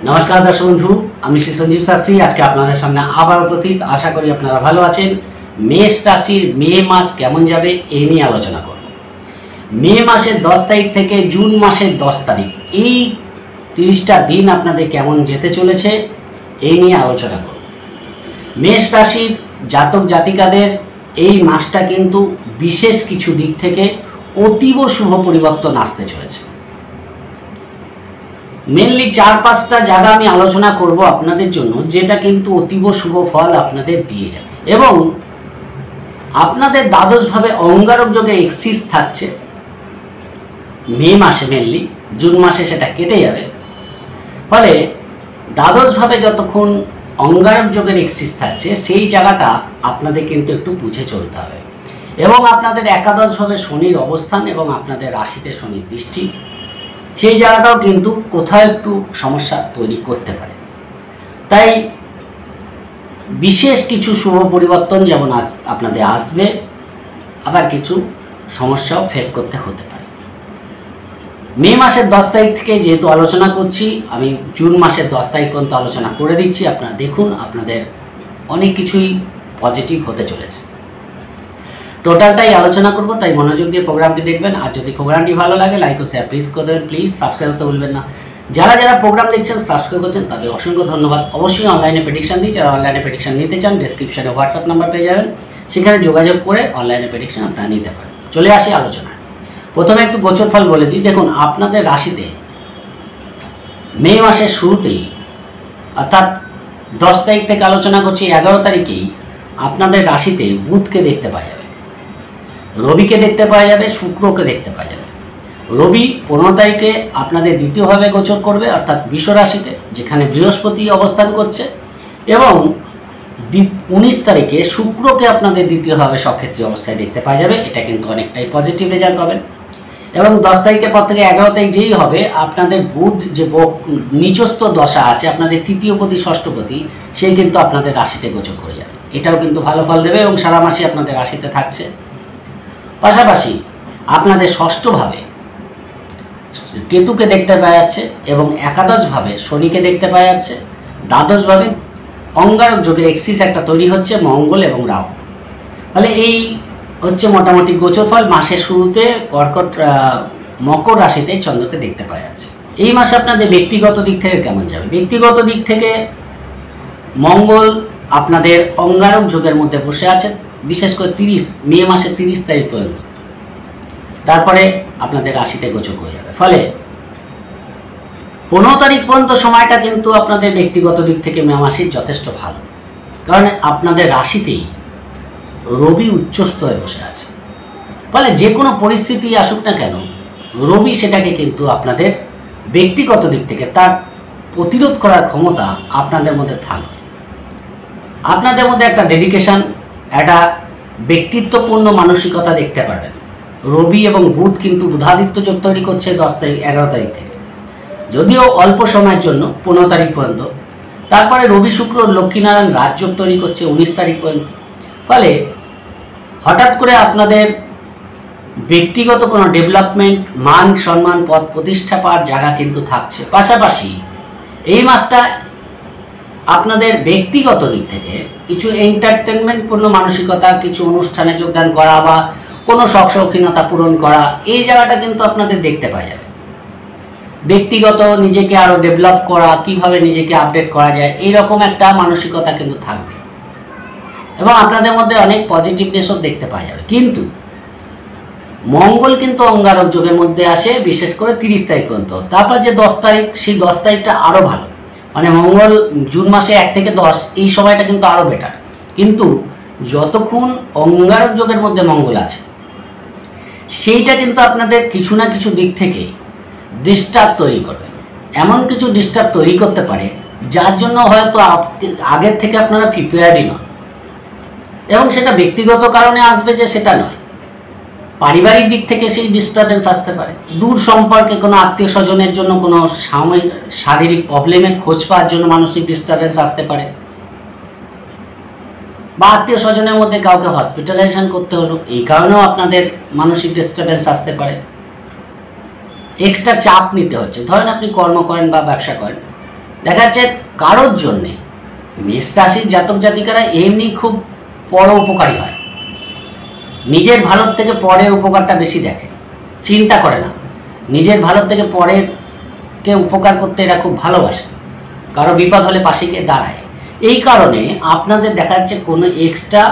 नमस्कार दर्शक बंधु আমি শ্রী সঞ্জীব শাস্ত্রী আজকে আপনাদের সামনে আবার উপস্থিত। আশা করি আপনারা ভালো আছেন। মেষ রাশির মে মাস কেমন যাবে এই নিয়ে আলোচনা করব। মে মাসের 10 তারিখ থেকে জুন মাসের 10 তারিখ এই 30টা দিন আপনাদের কেমন যেতে চলেছে এই নিয়ে আলোচনা করব। মেষ রাশির জাতক জাতিকাদের এই মাসটা কিন্তু বিশেষ কিছু দিক থেকে অতীব শুভ পরিবর্তন আসতে চলেছে। মেনলি 4-5টা জায়গা আমি আলোচনা করব আপনাদের জন্য, যেটা কিন্তু অতীব শুভ ফল আপনাদের দিয়ে যাবে এবং আপনাদের দ্বাদশভাবে অঙ্গারক যোগে এক্সিস থাকছে মে মাসে, মেনলি জুন মাসে সেটা কেটে যাবে। ফলে দ্বাদশভাবে যতক্ষণ অঙ্গারক যোগের এক্সিস থাকছে সেই জায়গাটা আপনাদের কিন্তু একটু বুঝে চলতে হবে এবং আপনাদের একাদশভাবে শনির অবস্থান এবং আপনাদের রাশিতে শনির দৃষ্টি, সেই জায়গাটাও কিন্তু কোথাও একটু সমস্যা তৈরি করতে পারে। তাই বিশেষ কিছু শুভ পরিবর্তন যেমন আপনাদের আসবে, আবার কিছু সমস্যাও ফেস করতে হতে পারে। মে মাসের 10 তারিখ থেকে যেহেতু আলোচনা করছি, আমি জুন মাসের 10 তারিখ পর্যন্ত আলোচনা করে দিচ্ছি। আপনারা দেখুন, আপনাদের অনেক কিছুই পজিটিভ হতে চলেছে। টোটালটাই আলোচনা করব, তাই মনোযোগ দিয়ে প্রোগ্রামটি দেখবেন। আর যদি প্রোগ্রামটি ভালো লাগে লাইক ও শেয়ার প্লিজ করে দেবেন। প্লিজ সাবস্ক্রাইব করতে ভুলবেন না। যারা যারা প্রোগ্রাম দেখছেন সাবস্ক্রাইব করছেন তাদের অসংখ্য ধন্যবাদ। অবশ্যই অনলাইনে প্রেডিকশন দিই, যারা অনলাইনে প্রেডিকশন নিতে চান ডেসক্রিপশনে হোয়াটসঅ্যাপ নাম্বার পেয়ে যাবেন, সেখানে যোগাযোগ করে অনলাইনে প্রেডিকশন আপনারা নিতে পারেন। চলে আসি আলোচনায়। প্রথমে একটু গোচর ফল বলে দিই। দেখুন, আপনাদের রাশিতে মে মাসের শুরুতেই অর্থাৎ 10 তারিখ থেকে আলোচনা করছি, 11 তারিখেই আপনাদের রাশিতে বুধকে দেখতে পাওয়া যাবে, রবিকে দেখতে পাওয়া যাবে, শুক্রকে দেখতে পাওয়া যাবে। রবি 15 তারিখে আপনাদের দ্বিতীয়ভাবে গোচর করবে অর্থাৎ বৃষ রাশিতে, যেখানে বৃহস্পতি অবস্থান করছে, এবং 19 তারিখে শুক্রকে আপনাদের দ্বিতীয়ভাবে সক্ষেত্রী অবস্থায় দেখতে পাওয়া যাবে। এটা কিন্তু অনেকটাই পজিটিভ রেজাল্ট পাবেন। এবং 10 তারিখের পর থেকে 11 তারিখ যেই হবে, আপনাদের বুধ যে নিচস্থ দশা আছে আপনাদের তৃতীয়পতি ষষ্ঠপতি, সেই কিন্তু আপনাদের রাশিতে গোচর করে যাবে। এটাও কিন্তু ভালো ফল দেবে এবং সারা মাসে আপনাদের রাশিতে থাকছে। পাশাপাশি আপনাদের ষষ্ঠভাবে কেতুকে দেখতে পাওয়া যাচ্ছে এবং একাদশভাবে শনিকে দেখতে পাওয়া যাচ্ছে। দ্বাদশভাবে অঙ্গারক যোগের এক্সিস একটা তৈরি হচ্ছে মঙ্গল এবং রাহু। ফলে এই হচ্ছে মোটামুটি গোচর ফল। মাসের শুরুতে মকর রাশিতে চন্দ্রকে দেখতে পাওয়া যাচ্ছে। এই মাসে আপনাদের ব্যক্তিগত দিক থেকে কেমন যাবে? ব্যক্তিগত দিক থেকে মঙ্গল আপনাদের অঙ্গারক যোগের মধ্যে বসে আছে, বিশেষ করে মে মাসের 30 তারিখ পর্যন্ত। তারপরে আপনাদের রাশিতে গোচর করে যাবে। ফলে 15 তারিখ পর্যন্ত সময়টা কিন্তু আপনাদের ব্যক্তিগত দিক থেকে মে মাসের যথেষ্ট ভালো, কারণ আপনাদের রাশিতেই রবি উচ্চস্থ হয়ে বসে আছে। ফলে যে কোনো পরিস্থিতি আসুক না কেন, রবি সেটাকে কিন্তু আপনাদের ব্যক্তিগত দিক থেকে তার প্রতিরোধ করার ক্ষমতা আপনাদের মধ্যে থাকবে। আপনাদের মধ্যে একটা ডেডিকেশন, একটা ব্যক্তিত্বপূর্ণ মানসিকতা দেখতে পারবেন। রবি এবং বুধ কিন্তু বুধাদিত্য যোগ তৈরি করছে 11 তারিখ থেকে, যদিও অল্প সময়ের জন্য 15 তারিখ পর্যন্ত। তারপরে রবি শুক্র লক্ষ্মীনারায়ণ রাজযোগ তৈরি করছে 19 তারিখ পর্যন্ত। ফলে হঠাৎ করে আপনাদের ব্যক্তিগত কোনো ডেভেলপমেন্ট, মান সম্মান, পদ প্রতিষ্ঠা পাওয়ার জায়গা কিন্তু থাকছে। পাশাপাশি এই মাসটা আপনাদের ব্যক্তিগত দিক থেকে কিছু এন্টারটেনমেন্টপূর্ণ মানসিকতা, কিছু অনুষ্ঠানে যোগদান করা বা কোনো শখ শৌখিনতা পূরণ করা, এই জায়গাটা কিন্তু আপনাদের দেখতে পাওয়া যাবে। ব্যক্তিগত নিজেকে আরও ডেভেলপ করা, কিভাবে নিজেকে আপডেট করা যায়, এইরকম একটা মানসিকতা কিন্তু থাকবে এবং আপনাদের মধ্যে অনেক পজিটিভনেসও দেখতে পাওয়া যাবে। কিন্তু মঙ্গল কিন্তু অঙ্গারক যোগের মধ্যে আসে বিশেষ করে 30 তারিখ পর্যন্ত। তারপর যে 10 তারিখ, সেই 10 তারিখটা আরও ভালো। মানে মঙ্গল জুন মাসে 1 থেকে 10 এই সময়টা কিন্তু আরও বেটার। কিন্তু যতক্ষণ অঙ্গারক যোগের মধ্যে মঙ্গল আছে, সেইটা কিন্তু আপনাদের কিছু না কিছু দিক থেকে ডিস্টার্ব তৈরি করবে। এমন কিছু ডিস্টার্ব তৈরি করতে পারে যার জন্য হয়তো আগের থেকে আপনারা প্রিপেয়ারই নন, এবং সেটা ব্যক্তিগত কারণে আসবে যে সেটা নয়, পারিবারিক দিক থেকে সেই ডিস্টারবেন্স আসতে পারে। দূর সম্পর্কে কোনো আত্মীয় স্বজনের জন্য কোনো সাময়িক শারীরিক প্রবলেমের খোঁজ পাওয়ার জন্য মানসিক ডিস্টারবেন্স আসতে পারে, বা আত্মীয় স্বজনের মধ্যে কাউকে হসপিটালাইজেশন করতে হলো, এই কারণেও আপনাদের মানসিক ডিস্টারবেন্স আসতে পারে। এক্সট্রা চাপ নিতে হচ্ছে, ধরেন আপনি কর্ম করেন বা ব্যবসা করেন, দেখা যাচ্ছে কারোর জন্যে মেষ রাশির জাতক জাতিকারা এমনি খুব পরোপকারী হয়, নিজের ভালোর থেকে পরের উপকারটা বেশি দেখে, চিন্তা করে না, নিজের ভালোর থেকে পরেরকে উপকার করতে এরা খুব ভালোবাসে, কারো বিপদ হলে পাশে গিয়ে দাঁড়ায়। এই কারণে আপনাদের দেখা যাচ্ছে কোনো এক্সট্রা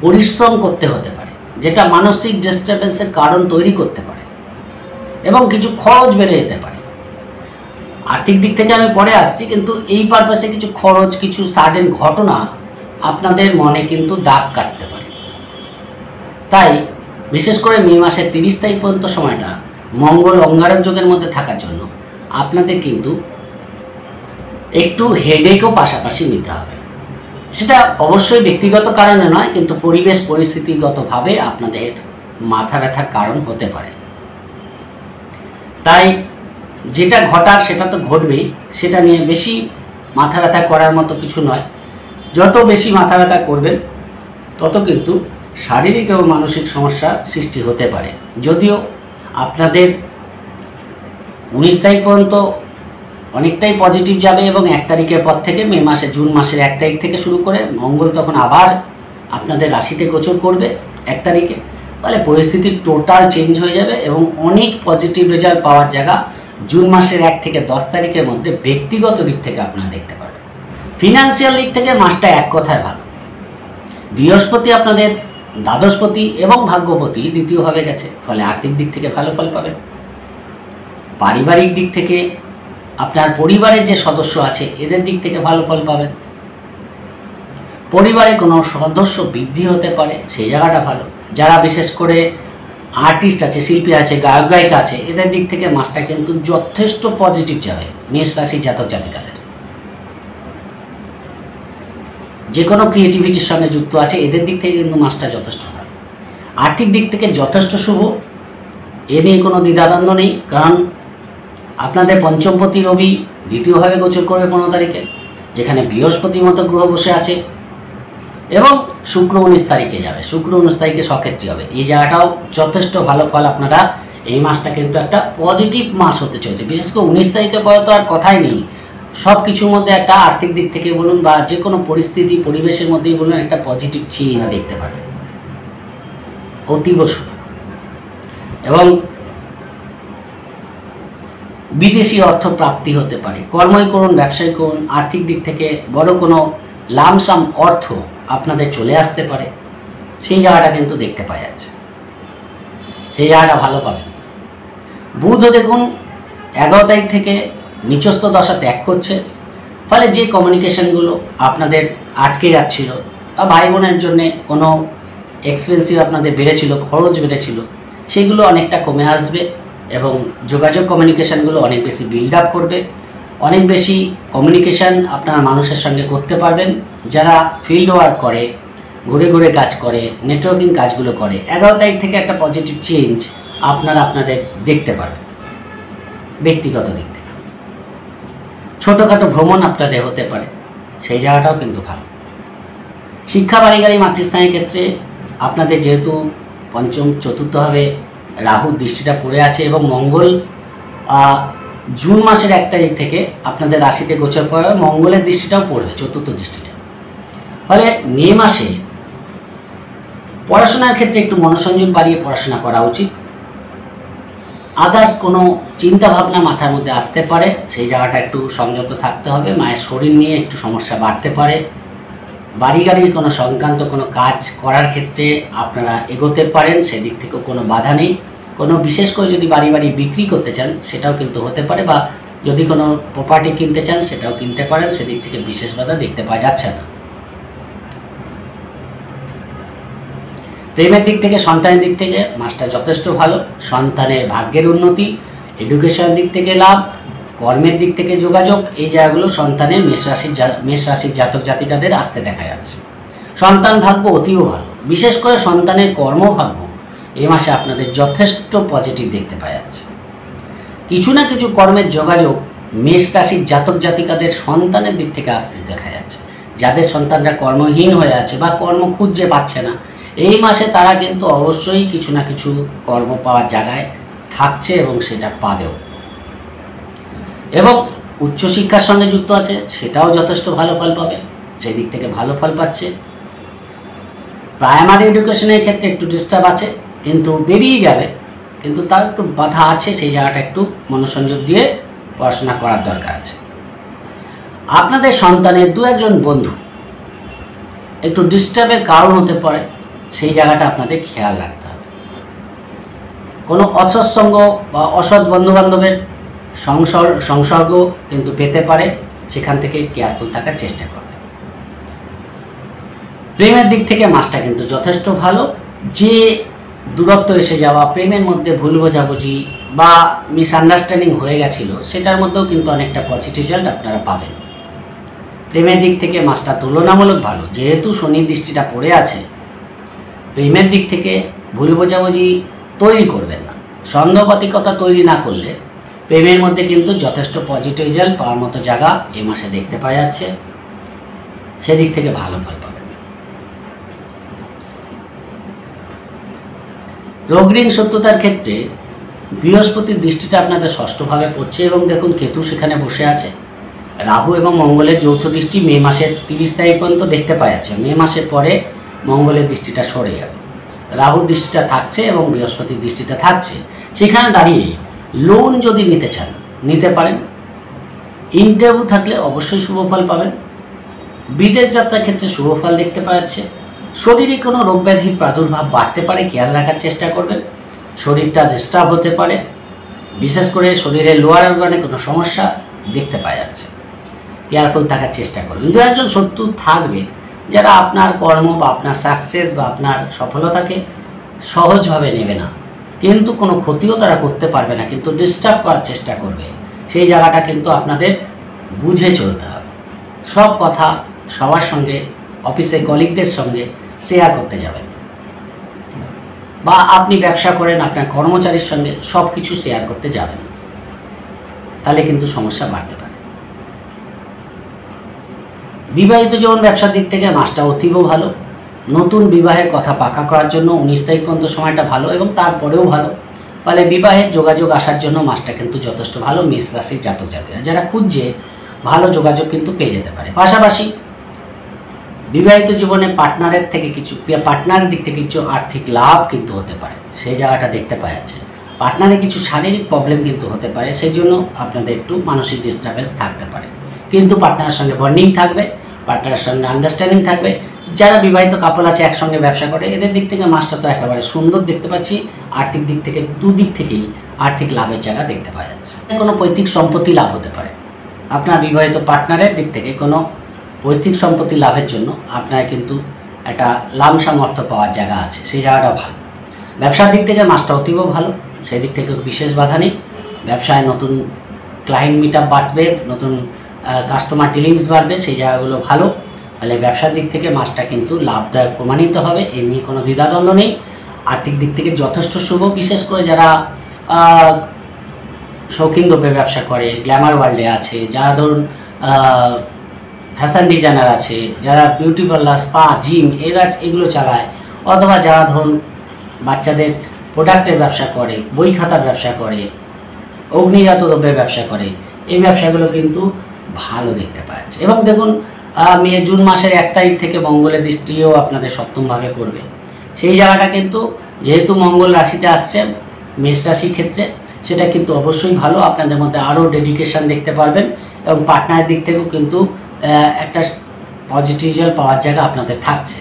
পরিশ্রম করতে হতে পারে, যেটা মানসিক ডিস্টারবেন্সের কারণ তৈরি করতে পারে এবং কিছু খরচ বেড়ে যেতে পারে। আর্থিক দিক থেকে আমি পরে আসছি, কিন্তু এই পারপাসে কিছু খরচ, কিছু সাডেন ঘটনা আপনাদের মনে কিন্তু দাগ কাটতে পারে। তাই বিশেষ করে মে মাসের 30 তারিখ পর্যন্ত সময়টা মঙ্গল অঙ্গারক যোগের মধ্যে থাকার জন্য আপনাদের কিন্তু একটু হেডেকও পাশাপাশি নিতে হবে। সেটা অবশ্যই ব্যক্তিগত কারণে নয়, কিন্তু পরিবেশ পরিস্থিতিগতভাবে আপনাদের মাথা ব্যথার কারণ হতে পারে। তাই যেটা ঘটার সেটা তো ঘটবেই, সেটা নিয়ে বেশি মাথা ব্যথা করার মতো কিছু নয়। যত বেশি মাথা ব্যথা করবেন তত কিন্তু শারীরিক এবং মানসিক সমস্যা সৃষ্টি হতে পারে। যদিও আপনাদের 19 তারিখ পর্যন্ত অনেকটাই পজিটিভ যাবে এবং 1 তারিখের পর থেকে মে মাসে, জুন মাসের 1 তারিখ থেকে শুরু করে মঙ্গল তখন আবার আপনাদের রাশিতে গোচর করবে 1 তারিখে। ফলে পরিস্থিতি টোটাল চেঞ্জ হয়ে যাবে এবং অনেক পজিটিভ রেজাল্ট পাওয়ার জায়গা জুন মাসের 1 থেকে 10 তারিখের মধ্যে ব্যক্তিগত দিক থেকে আপনারা দেখতে পারবেন। ফিনান্সিয়াল দিক থেকে মাসটা এক কথায় ভালো। বৃহস্পতি আপনাদের দ্বাদশপতি এবং ভাগ্যপতি দ্বিতীয়ভাবে গেছে, ফলে আর্থিক দিক থেকে ভালো ফল পাবেন। পারিবারিক দিক থেকে আপনার পরিবারের যে সদস্য আছে এদের দিক থেকে ভালো ফল পাবেন। পরিবারে কোনো সদস্য বৃদ্ধি হতে পারে, সেই জায়গাটা ভালো। যারা বিশেষ করে আর্টিস্ট আছে, শিল্পী আছে, গায়ক গায়িকা আছে, এদের দিক থেকে মাসটা কিন্তু যথেষ্ট পজিটিভ যাবে। মেষ রাশির জাতক জাতিকাদের যে কোনো ক্রিয়েটিভিটির সঙ্গে যুক্ত আছে এদের দিক থেকে কিন্তু মাসটা যথেষ্ট ভালো। আর্থিক দিক থেকে যথেষ্ট শুভ, এ নিয়ে কোনো দ্বিধাদ্বন্দ্ব নেই। কারণ আপনাদের পঞ্চমপতি রবি দ্বিতীয়ভাবে গোচর করবে 15 তারিখে, যেখানে বৃহস্পতির মতো গ্রহ বসে আছে, এবং শুক্র 19 তারিখে যাবে। শুক্র 19 তারিখে সক্ষেত্রী হবে। এই জায়গাটাও যথেষ্ট ভালো ফল আপনারা, এই মাসটা কিন্তু একটা পজিটিভ মাস হতে চলছে। বিশেষ করে 19 তারিখের পরে তো আর কথাই নেই, সব কিছুর মধ্যে একটা আর্থিক দিক থেকে বলুন বা যে কোনো পরিস্থিতি পরিবেশের মধ্যেই বলুন, একটা পজিটিভ চিহ্ন দেখতে পারবেন, অতীব শুভ। এবং বিদেশি অর্থ প্রাপ্তি হতে পারে। কর্মই করুন, ব্যবসায় করুন, আর্থিক দিক থেকে বড় কোনো লামসাম অর্থ আপনাদের চলে আসতে পারে, সেই জায়গাটা কিন্তু দেখতে পাওয়া যাচ্ছে, সেই জায়গাটা ভালো পাবেন। বুধও দেখুন 11 তারিখ থেকে নিচস্থ দশা ত্যাগ করছে, ফলে যে কমিউনিকেশনগুলো আপনাদের আটকে যাচ্ছিল বা ভাই বোনের জন্যে কোনো এক্সপেন্সিভ আপনাদের বেড়েছিল, খরচ বেড়েছিল, সেগুলো অনেকটা কমে আসবে এবং যোগাযোগ কমিউনিকেশানগুলো অনেক বেশি বিল্ড আপ করবে। অনেক বেশি কমিউনিকেশান আপনারা মানুষের সঙ্গে করতে পারবেন। যারা ফিল্ড ওয়ার্ক করে, ঘুরে ঘুরে কাজ করে, নেটওয়ার্কিং কাজগুলো করে, 11 তারিখ থেকে একটা পজিটিভ চেঞ্জ আপনারা আপনাদের দেখতে পারবেন। ব্যক্তিগত দিক থেকে ছোটোখাটো ভ্রমণ আপনাদের হতে পারে, সেই জায়গাটাও কিন্তু ভালো। শিক্ষা, বাড়িগাড়ি, মাতৃস্থানের ক্ষেত্রে আপনাদের যেহেতু পঞ্চম চতুর্থভাবে রাহুর দৃষ্টিটা পড়ে আছে এবং মঙ্গল জুন মাসের 1 তারিখ থেকে আপনাদের রাশিতে গোচর পড়ে, মঙ্গলের দৃষ্টিটাও পড়বে, চতুর্থ দৃষ্টিটা। ফলে মে মাসে পড়াশোনার ক্ষেত্রে একটু মনোসংযোগ বাড়িয়ে পড়াশোনা করা উচিত। আদার্স কোনো চিন্তা ভাবনা মাথার মধ্যে আসতে পারে, সেই জায়গাটা একটু সংযত থাকতে হবে। মায়ের শরীর নিয়ে একটু সমস্যা বাড়তে পারে। বাড়ি গাড়ির কোনো সংক্রান্ত কোনো কাজ করার ক্ষেত্রে আপনারা এগোতে পারেন, সেদিক থেকেও কোনো বাধা নেই। কোনো বিশেষ করে যদি বাড়ি বিক্রি করতে চান সেটাও কিন্তু হতে পারে, বা যদি কোনো প্রপার্টি কিনতে চান সেটাও কিনতে পারেন, সেদিক থেকে বিশেষ বাধা দেখতে পাওয়া যাচ্ছে না। প্রেমের দিক থেকে, সন্তানের দিক থেকে মাসটা যথেষ্ট ভালো। সন্তানের ভাগ্যের উন্নতি, এডুকেশনের দিক থেকে লাভ, কর্মের দিক থেকে যোগাযোগ, এই জায়গাগুলো সন্তানের মেষ রাশির জাতক জাতিকাদের আসতে দেখা যাচ্ছে। সন্তান ভাগ্য অতীব ভালো, বিশেষ করে সন্তানের কর্মভাগ্য এই মাসে আপনাদের যথেষ্ট পজিটিভ দেখতে পাওয়া যাচ্ছে। কিছু না কিছু কর্মের যোগাযোগ মেষ রাশির জাতক জাতিকাদের সন্তানের দিক থেকে আসতে দেখা যাচ্ছে। যাদের সন্তানরা কর্মহীন হয়ে আছে বা কর্ম খুঁজে পাচ্ছে না, এই মাসে তারা কিন্তু অবশ্যই কিছু না কিছু কর্ম পাওয়ার জায়গায় থাকছে এবং সেটা পাবেও। এবং উচ্চশিক্ষার সঙ্গে যুক্ত আছে সেটাও যথেষ্ট ভালো ফল পাবে, সেই দিক থেকে ভালো ফল পাচ্ছে। প্রাইমারি এডুকেশনের ক্ষেত্রে একটু ডিস্টার্ব আছে, কিন্তু বেরিয়ে যাবে, কিন্তু তার একটু বাধা আছে, সেই জায়গাটা একটু মনোসংযোগ দিয়ে পড়াশোনা করার দরকার আছে। আপনাদের সন্তানের দু একজন বন্ধু একটু ডিস্টার্বের কারণ হতে পারে, সেই জায়গাটা আপনাদের খেয়াল রাখতে হবে। কোনো অসৎসঙ্গ বা অসৎ বন্ধুবান্ধবের সংসর্গ কিন্তু পেতে পারে, সেখান থেকে কেয়ারফুল থাকার চেষ্টা করবে। প্রেমের দিক থেকে মাসটা কিন্তু যথেষ্ট ভালো। যে দূরত্ব এসে যাওয়া, প্রেমের মধ্যে ভুল বোঝাবুঝি বা মিসআন্ডারস্ট্যান্ডিং হয়ে গেছিলো, সেটার মধ্যেও কিন্তু অনেকটা পজিটিভ রেজাল্ট আপনারা পাবেন। প্রেমের দিক থেকে মাসটা তুলনামূলক ভালো, যেহেতু শনির দৃষ্টিটা পড়ে আছে। প্রেমের দিক থেকে ভুল বোঝাবুঝি তৈরি করবেন না, সন্দেহপাতিকতা তৈরি না করলে প্রেমের মধ্যে কিন্তু যথেষ্ট পজিটিভ রেজাল্ট পাওয়ার মতো জায়গা এই মাসে দেখতে পাওয়া যাচ্ছে, সেদিক থেকে ভালো ফল পাবেন। রোগ ঋণ শত্রুতার ক্ষেত্রে বৃহস্পতির দৃষ্টিটা আপনাদের ষষ্ঠভাবে পড়ছে এবং দেখুন কেতু সেখানে বসে আছে। রাহু এবং মঙ্গলের যৌথ দৃষ্টি মে মাসের 30 তারিখ পর্যন্ত দেখতে পাওয়া যাচ্ছে। মে মাসের পরে মঙ্গলের দৃষ্টিটা সরে যাবে, রাহুর দৃষ্টিটা থাকছে এবং বৃহস্পতির দৃষ্টিটা থাকছে। সেখানে দাঁড়িয়ে লোন যদি নিতে চান নিতে পারেন। ইন্টারভিউ থাকলে অবশ্যই শুভ ফল পাবেন। বিদেশ যাত্রার ক্ষেত্রে শুভ ফল দেখতে পাওয়া যাচ্ছে। শরীরে কোনো রোগ ব্যাধির প্রাদুর্ভাব বাড়তে পারে, খেয়াল রাখার চেষ্টা করবেন। শরীরটা ডিস্টার্ব হতে পারে, বিশেষ করে শরীরের লোয়ার অর্গানে কোনো সমস্যা দেখতে পাওয়া যাচ্ছে, কেয়ারফুল থাকার চেষ্টা করবেন। দু একজন শত্রু থাকবে যারা আপনার কর্ম বা আপনার সাকসেস বা আপনার সফলতাকে সহজভাবে নেবে না, কিন্তু কোনো ক্ষতিও তারা করতে পারবে না, কিন্তু ডিস্টার্ব করার চেষ্টা করবে। সেই জায়গাটা কিন্তু আপনাদের বুঝে চলতে হবে। সব কথা সবার সঙ্গে, অফিসের কলিগদের সঙ্গে শেয়ার করতে যাবেন, বা আপনি ব্যবসা করেন আপনার কর্মচারীর সঙ্গে সব কিছু শেয়ার করতে যাবেন, তাহলে কিন্তু সমস্যা বাড়তে পারে। বিবাহিত জীবন ব্যবসার দিক থেকে মাসটা অতীব ভালো। নতুন বিবাহের কথা পাকা করার জন্য 19 তারিখ পর্যন্ত সময়টা ভালো এবং তারপরেও ভালো। ফলে বিবাহের যোগাযোগ আসার জন্য মাসটা কিন্তু যথেষ্ট ভালো। মেষ রাশির জাতক জাতিকা যারা খুঁজছে ভালো যোগাযোগ কিন্তু পেয়ে যেতে পারে। পাশাপাশি বিবাহিত জীবনে পার্টনারের দিক থেকে কিছু আর্থিক লাভ কিন্তু হতে পারে, সেই জায়গাটা দেখতে পাওয়া যাচ্ছে। পার্টনারে কিছু শারীরিক প্রবলেম কিন্তু হতে পারে, সেই জন্য আপনাদের একটু মানসিক ডিস্টার্বেন্স থাকতে পারে, কিন্তু পার্টনারের সঙ্গে বন্ডিং থাকবে, পার্টনারের সঙ্গে আন্ডারস্ট্যান্ডিং থাকবে। যারা বিবাহিত কাপল আছে একসঙ্গে ব্যবসা করে, এদের দিক থেকে মাসটা তো একেবারে সুন্দর দেখতে পাচ্ছি। আর্থিক দিক থেকে দুদিক থেকেই আর্থিক লাভের জায়গা দেখতে পাওয়া যাচ্ছে। কোনো পৈতৃক সম্পত্তি লাভ হতে পারে, আপনার বিবাহিত পার্টনারের দিক থেকে কোনো পৈতৃক সম্পত্তি লাভের জন্য আপনার কিন্তু একটা লামসাম অর্থ পাওয়ার জায়গা আছে, সেই জায়গাটা ভালো। ব্যবসার দিক থেকে মাসটা অতীব ভালো, সেই দিক থেকে বিশেষ বাধা নেই। ব্যবসায় নতুন ক্লায়েন্ট মিট আপ বাড়বে, নতুন কাস্টমার ডিলিংস বাড়বে, সেই জায়গাগুলো ভালো। তাহলে ব্যবসার দিক থেকে মাসটা কিন্তু লাভদায়ক প্রমাণিত হবে, এ নিয়ে কোনো দ্বিধাদ্বন্দ্ব নেই। আর্থিক দিক থেকে যথেষ্ট শুভ, বিশেষ করে যারা শৌখিন দ্রব্যে ব্যবসা করে, গ্ল্যামার ওয়ার্ল্ডে আছে, যারা ধরুন ফ্যাশন ডিজাইনার আছে, যারা বিউটি পার্লার, স্পা, জিম এগুলো চালায়, অথবা যারা ধরুন বাচ্চাদের প্রোডাক্টের ব্যবসা করে, বই খাতার ব্যবসা করে, অগ্নিজাত দ্রব্যের ব্যবসা করে, এই ব্যবসাগুলো কিন্তু ভালো দেখতে পাওয়া যাচ্ছে। এবং দেখুন জুন মাসের 1 তারিখ থেকে মঙ্গলের দৃষ্টিও আপনাদের সপ্তমভাবে পড়বে, সেই জায়গাটা কিন্তু যেহেতু মঙ্গল রাশিতে আসছে মেষ রাশির ক্ষেত্রে, সেটা কিন্তু অবশ্যই ভালো। আপনাদের মধ্যে আরও ডেডিকেশন দেখতে পারবেন এবং পার্টনারের দিক থেকেও কিন্তু একটা পজিটিভ রেজাল্ট পাওয়ার জায়গা আপনাদের থাকছে।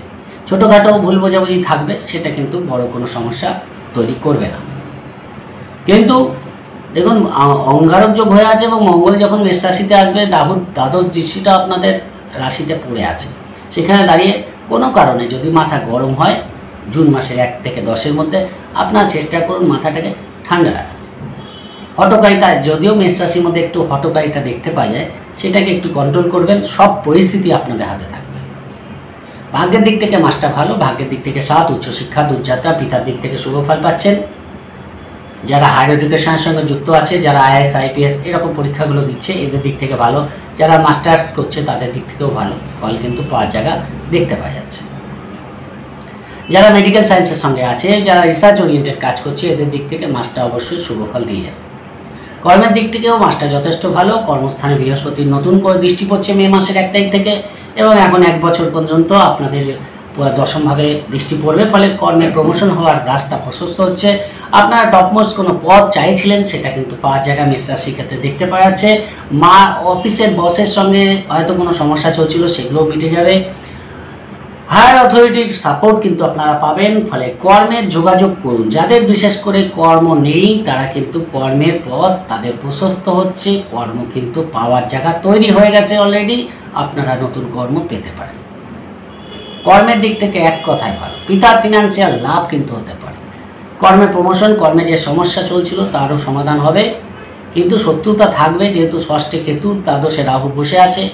ছোটোখাটো ভুল বোঝাবুঝি থাকবে, সেটা কিন্তু বড় কোনো সমস্যা তৈরি করবে না। কিন্তু দেখুন অঙ্গারক যোগ হয়ে আছে এবং মঙ্গল যখন মেষ রাশিতে আসবে, রাহুর দ্বাদশ দৃষ্টিটা আপনাদের রাশিতে পড়ে আছে। সেখানে দাঁড়িয়ে কোনো কারণে যদি মাথা গরম হয় জুন মাসের 1 থেকে 10-এর মধ্যে, আপনার চেষ্টা করুন মাথাটাকে ঠান্ডা রাখা। হটকারিতা, যদিও মেষ রাশির মধ্যে একটু হটকারিতা দেখতে পাওয়া যায়, সেটাকে একটু কন্ট্রোল করবেন, সব পরিস্থিতি আপনাদের হাতে থাকবে। ভাগ্যের দিক থেকে মাসটা ভালো, ভাগ্যের দিক থেকে 7, উচ্চশিক্ষা, দূরযাত্রা, পিতার দিক থেকে শুভ ফল পাচ্ছেন। যারা হায়ার এডুকেশনের সঙ্গে যুক্ত আছে, যারা IAS IPS এরকম পরীক্ষাগুলো দিচ্ছে, এদের দিক থেকে ভালো। যারা মাস্টার্স করছে তাদের দিক থেকেও ভালো ফল কিন্তু পাওয়ার জায়গা দেখতে পাওয়া যাচ্ছে। যারা মেডিকেল সায়েন্সের সঙ্গে আছে, যারা রিসার্চ ওরিয়েন্টেড কাজ করছে, এদের দিক থেকে মাসটা অবশ্যই শুভ ফল দিয়ে যাবে। কর্মের দিক থেকেও মাসটা যথেষ্ট ভালো। কর্মস্থানে বৃহস্পতির নতুন করে দৃষ্টি পড়ছে মে মাসের 1 তারিখ থেকে, এবং এখন 1 বছর পর্যন্ত আপনাদের দশমভাবে দৃষ্টি পড়বে, ফলে কর্মের প্রমোশন হওয়ার রাস্তা প্রশস্ত হচ্ছে। আপনারা টপমোস্ট কোনো পদ চাইছিলেন, সেটা কিন্তু পাওয়ার জায়গা মেষ রাশির ক্ষেত্রে দেখতে পাওয়া যাচ্ছে। অফিসের বসের সঙ্গে হয়তো কোনো সমস্যা চলছিল, সেগুলোও মিটে যাবে। হায়ার অথরিটির সাপোর্ট কিন্তু আপনারা পাবেন, ফলে কর্মের যোগাযোগ করুন। যাদের বিশেষ করে কর্ম নেই তারা কিন্তু কর্মের পথ তাদের প্রশস্ত হচ্ছে, কর্ম কিন্তু পাওয়ার জায়গা তৈরি হয়ে গেছে অলরেডি, আপনারা নতুন কর্ম পেতে পারেন। কর্মের দিক থেকে এক কথায় ভালো, পিতার ফিনান্সিয়াল লাভ কিন্তু হতে পারে। কর্মে প্রমোশন, কর্মে যে সমস্যা চলছিল তারও সমাধান হবে, কিন্তু শত্রুতা থাকবে, যেহেতু ষষ্ঠে কেতু, দ্বাদশে রাহু বসে আছে।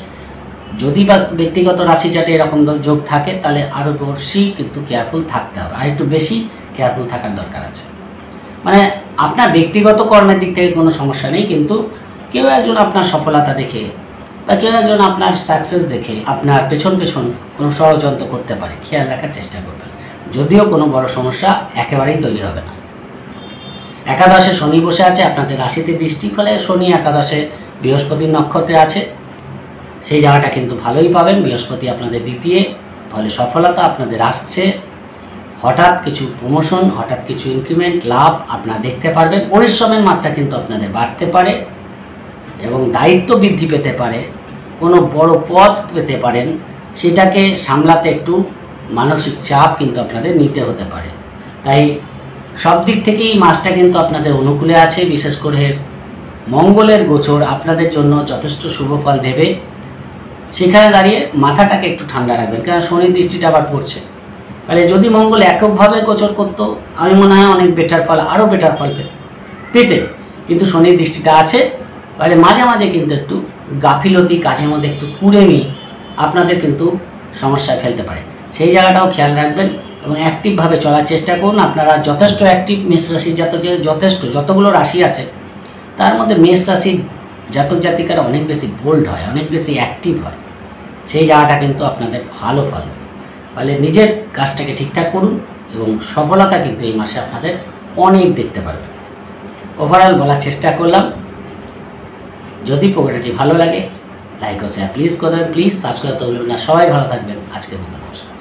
যদি বা ব্যক্তিগত রাশি চার্টে এরকম যোগ থাকে তাহলে আরও বেশি কিন্তু কেয়ারফুল থাকতে হবে, আর একটু বেশি কেয়ারফুল থাকার দরকার আছে। মানে আপনার ব্যক্তিগত কর্মের দিক থেকে কোনো সমস্যা নেই, কিন্তু কেউ একজন আপনার সফলতা দেখে বা কেউ একজন আপনার সাকসেস দেখে আপনার পেছন কোনো ষড়যন্ত্র করতে পারে, খেয়াল রাখার চেষ্টা করবেন। যদিও কোনো বড় সমস্যা একেবারেই তৈরি হবে না। একাদশে শনি বসে আছে, আপনাদের রাশিতে দৃষ্টি, ফলে শনি একাদশে বৃহস্পতির নক্ষত্রে আছে, সেই জায়গাটা কিন্তু ভালোই পাবেন। বৃহস্পতি আপনাদের দ্বিতীয়, ফলে সফলতা আপনাদের আসছে। হঠাৎ কিছু প্রমোশন, হঠাৎ কিছু ইনক্রিমেন্ট, লাভ আপনারা দেখতে পারবেন। পরিশ্রমের মাত্রা কিন্তু আপনাদের বাড়তে পারে এবং দায়িত্ব বৃদ্ধি পেতে পারে, কোনো বড় পদ পেতে পারেন, সেটাকে সামলাতে একটু মানসিক চাপ কিন্তু আপনাদের নিতে হতে পারে। তাই সব দিক থেকেই মাসটা কিন্তু আপনাদের অনুকূলে আছে। বিশেষ করে মঙ্গলের গোচর আপনাদের জন্য যথেষ্ট শুভ ফল দেবে। সেখানে দাঁড়িয়ে মাথাটাকে একটু ঠান্ডা রাখবেন, কারণ শনির দৃষ্টিটা আবার পড়ছে। তাহলে যদি মঙ্গল এককভাবে গোচর করতো, আমি মনে হয় অনেক বেটার ফল, আরও বেটার ফল পেতেন, কিন্তু শনির দৃষ্টিটা আছে, তাহলে মাঝে মাঝে কিন্তু একটু গাফিলতি, কাজের মধ্যে একটু কুড়েমি আপনাদের কিন্তু সমস্যায় ফেলতে পারে। সেই জায়গাটাও খেয়াল রাখবেন এবং অ্যাক্টিভভাবে চলার চেষ্টা করুন। আপনারা যথেষ্ট অ্যাক্টিভ, মেষ রাশির জাতকের যতগুলো রাশি আছে তার মধ্যে মেষ রাশির জাতক জাতিকারা অনেক বেশি বোল্ড হয়, অনেক বেশি অ্যাক্টিভ হয়, সেই জায়গাটা কিন্তু আপনাদের ভালো ফল দেবে। ফলে নিজের কাজটাকে ঠিকঠাক করুন এবং সফলতা কিন্তু এই মাসে আপনাদের অনেক দেখতে পারবেন। ওভারঅল বলার চেষ্টা করলাম। যদি প্রোগ্রামটি ভালো লাগে লাইক ও শেয়ার প্লিজ করবেন, প্লিজ সাবস্ক্রাইব করতে ভুলবেন না। সবাই ভালো থাকবেন। আজকের মতো নমস্কার।